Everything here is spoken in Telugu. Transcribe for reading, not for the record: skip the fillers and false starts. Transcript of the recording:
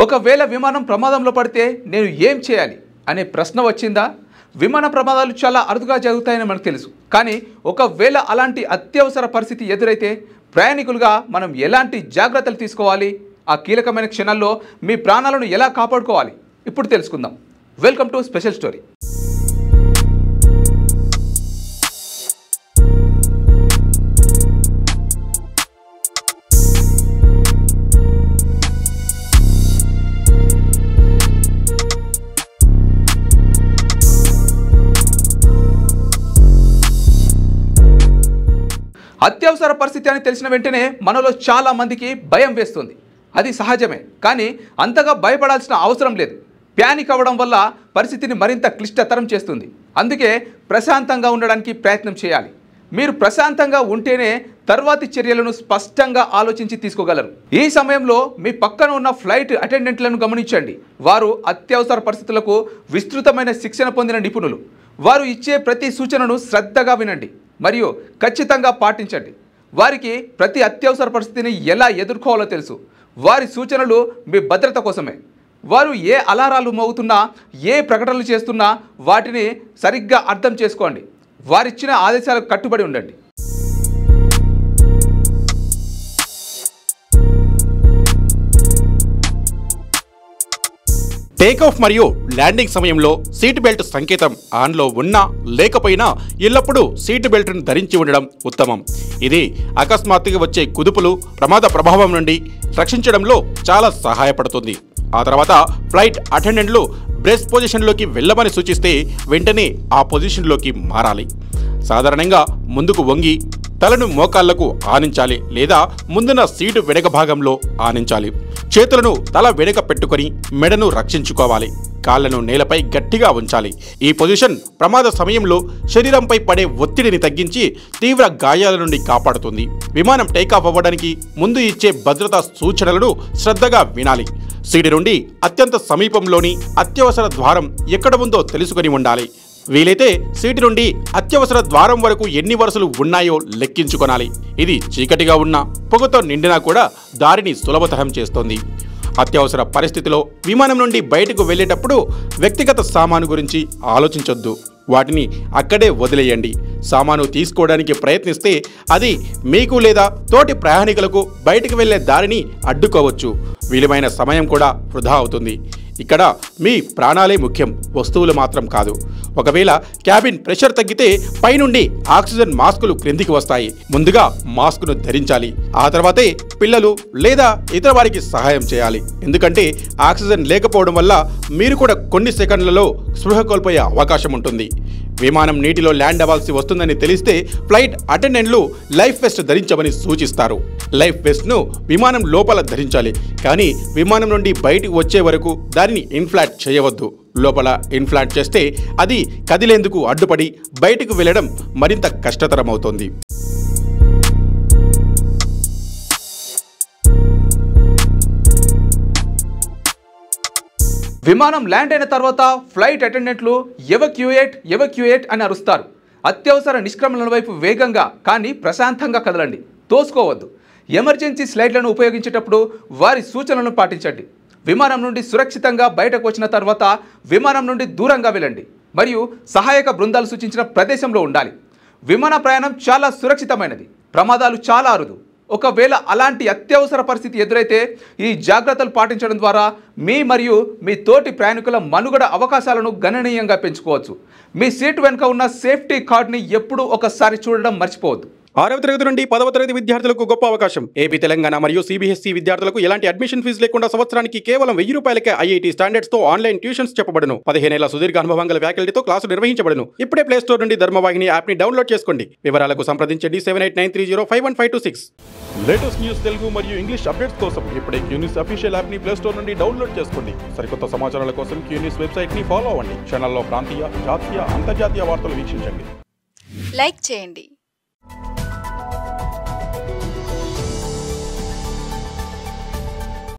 ఒకవేళ విమానం ప్రమాదంలో పడితే నేను ఏం చేయాలి అనే ప్రశ్న వచ్చిందా? విమాన ప్రమాదాలు చాలా అరుదుగా జరుగుతాయని మనకు తెలుసు. కానీ ఒకవేళ అలాంటి అత్యవసర పరిస్థితి ఎదురైతే ప్రయాణికులుగా మనం ఎలాంటి జాగ్రత్తలు తీసుకోవాలి? ఆ కీలకమైన క్షణాల్లో మీ ప్రాణాలను ఎలా కాపాడుకోవాలి? ఇప్పుడు తెలుసుకుందాం. Welcome to special story. అత్యవసర పరిస్థితి అని తెలిసిన వెంటనే మనలో చాలా మందికి భయం వేస్తుంది. అది సహజమే, కానీ అంతగా భయపడాల్సిన అవసరం లేదు. ప్యానిక్ అవ్వడం వల్ల పరిస్థితిని మరింత క్లిష్టతరం చేస్తుంది. అందుకే ప్రశాంతంగా ఉండడానికి ప్రయత్నం చేయాలి. మీరు ప్రశాంతంగా ఉంటేనే తర్వాతి చర్యలను స్పష్టంగా ఆలోచించి తీసుకోగలరు. ఈ సమయంలో మీ పక్కన ఉన్న ఫ్లైట్ అటెండెంట్లను గమనించండి. వారు అత్యవసర పరిస్థితులకు విస్తృతమైన శిక్షణ పొందిన నిపుణులు. వారు ఇచ్చే ప్రతి సూచనను శ్రద్ధగా వినండి మరియు ఖచ్చితంగా పాటించండి. వారికి ప్రతి అత్యవసర పరిస్థితిని ఎలా ఎదుర్కోవాలో తెలుసు. వారి సూచనలు మీ భద్రత కోసమే. వారు ఏ అలారాలు మోగుతున్నా, ఏ ప్రకటనలు చేస్తున్నా వాటిని సరిగ్గా అర్థం చేసుకోండి. వారిచ్చిన ఆదేశాలకు కట్టుబడి ఉండండి. టేకాఫ్ మరియు ల్యాండింగ్ సమయంలో సీట్ బెల్ట్ సంకేతం ఆన్లో ఉన్నా లేకపోయినా ఎల్లప్పుడూ సీట్ బెల్ట్ను ధరించి ఉండడం ఉత్తమం. ఇది అకస్మాత్తుగా వచ్చే కుదుపులు ప్రమాద ప్రభావం నుండి రక్షించడంలో చాలా సహాయపడుతుంది. ఆ తర్వాత ఫ్లైట్ అటెండెంట్లు బ్రేస్ పొజిషన్లోకి వెళ్ళమని సూచిస్తే వెంటనే ఆ పొజిషన్లోకి మారాలి. సాధారణంగా ముందుకు వంగి తలను మోకాళ్లకు ఆనించాలి లేదా ముందున్న సీటు వెనక భాగంలో ఆనించాలి. చేతులను తల వెనుక పెట్టుకొని మెడను రక్షించుకోవాలి. కాళ్లను నేలపై గట్టిగా ఉంచాలి. ఈ పొజిషన్ ప్రమాద సమయంలో శరీరంపై పడే ఒత్తిడిని తగ్గించి తీవ్ర గాయాల నుండి కాపాడుతుంది. విమానం టేకాఫ్ అవ్వడానికి ముందు ఇచ్చే భద్రతా సూచనలను శ్రద్ధగా వినాలి. సీటు నుండి అత్యంత సమీపంలోని అత్యవసర ద్వారం ఎక్కడ ఉందో తెలుసుకొని ఉండాలి. వీలైతే సీటు నుండి అత్యవసర ద్వారం వరకు ఎన్ని వరుసలు ఉన్నాయో లెక్కించుకొనాలి. ఇది చీకటిగా ఉన్నా పొగతో నిండినా కూడా దారిని సులభతరం చేస్తుంది. అత్యవసర పరిస్థితిలో విమానం నుండి బయటకు వెళ్ళేటప్పుడు వ్యక్తిగత సామాను గురించి ఆలోచించొద్దు. వాటిని అక్కడే వదిలేయండి. సామాను తీసుకోవడానికి ప్రయత్నిస్తే అది మీకు లేదా తోటి ప్రయాణికులకు బయటకు వెళ్లే దారిని అడ్డుకోవచ్చు. విలువైన సమయం కూడా వృధా అవుతుంది. ఇక్కడ మీ ప్రాణాలే ముఖ్యం, వస్తువులు మాత్రం కాదు. ఒకవేళ క్యాబిన్ ప్రెషర్ తగ్గితే పైనుండి ఆక్సిజన్ మాస్కులు క్రిందికి వస్తాయి. ముందుగా మాస్కును ధరించాలి. ఆ తర్వాతే పిల్లలు లేదా ఇతర వారికి సహాయం చేయాలి. ఎందుకంటే ఆక్సిజన్ లేకపోవడం వల్ల మీరు కూడా కొన్ని సెకండ్లలో స్పృహ కోల్పోయే అవకాశం ఉంటుంది. విమానం నీటిలో ల్యాండ్ అవ్వాల్సి వస్తుందని తెలిస్తే ఫ్లైట్ అటెండెంట్లు లైఫ్ వెస్ట్ ధరించమని సూచిస్తారు. లైఫ్ వెస్ట్ను విమానం లోపల ధరించాలి, కానీ విమానం నుండి బయటకు వచ్చే వరకు దానిని ఇన్ఫ్లాట్ చేయవద్దు. లోపల ఇన్ఫ్లాట్ చేస్తే అది కదిలేందుకు అడ్డుపడి బయటకు వెళ్ళడం మరింత కష్టతరమవుతుంది. విమానం ల్యాండ్ అయిన తర్వాత ఫ్లైట్ అటెండెంట్లు ఎవక్యూయేట్ అని అరుస్తారు. అత్యవసర నిష్క్రమణ వైపు వేగంగా కానీ ప్రశాంతంగా కదలండి. తోసుకోవద్దు. ఎమర్జెన్సీ స్లైడ్లను ఉపయోగించేటప్పుడు వారి సూచనలను పాటించండి. విమానం నుండి సురక్షితంగా బయటకు వచ్చిన తర్వాత విమానం నుండి దూరంగా వెళ్ళండి మరియు సహాయక బృందాలు సూచించిన ప్రదేశంలో ఉండాలి. విమాన ప్రయాణం చాలా సురక్షితమైనది. ప్రమాదాలు చాలా అరుదు. ఒకవేళ అలాంటి అత్యవసర పరిస్థితి ఎదురైతే ఈ జాగ్రత్తలు పాటించడం ద్వారా మీ మరియు మీ తోటి ప్రయాణికుల మనుగడ అవకాశాలను గణనీయంగా పెంచుకోవచ్చు. మీ సీటు వెనుక ఉన్న సేఫ్టీ కార్డ్ని ఎప్పుడూ ఒకసారి చూడడం మర్చిపోవద్దు. 6వ తరగతి నుండి 10వ తరగతి విద్యార్థులకు గొప్ప అవకాశం. ఏపీ, తెలంగాణ మరియు సిబిఎస్ఈ విద్యార్థులకు ఎలాంటి అడ్మిషన్ ఫీజు లేకుండా సంవత్సరానికి కేవలం 1000 రూపాయలకే ఐఐటీ స్టాండర్డ్స్ తో ఆన్లైన్ ట్యూషన్స్ చెప్పబడును. 15 ఏళ్ల సుదీర్ఘ అనుభవం గల ఫ్యాకల్టీతో క్లాసులు నిర్వహించబడును. ఇప్పుడే ప్లే స్టోర్ నుండి ధర్మవాహిని యాప్ ని డౌన్లోడ్ చేసుకోండి. వివరాలకు సంప్రదించండి 7893051526. లేటెస్ట్ న్యూస్ తెలుగు మరియు ఇంగ్లీష్ అప్డేట్స్ కోసం ఇప్పుడే క్యూన్యూస్ అఫీషియల్ యాప్ ని ప్లే స్టోర్ నుండి డౌన్లోడ్ చేసుకోండి. సరికొత్త సమాచారాల కోసం క్యూన్యూస్ వెబ్సైట్ ని ఫాలో అవ్వండి. ఛానల్లో ప్రాంతీయ, జాతీయ, అంతర్జాతీయ వార్తలు వీక్షించండి. లైక్ చేయండి.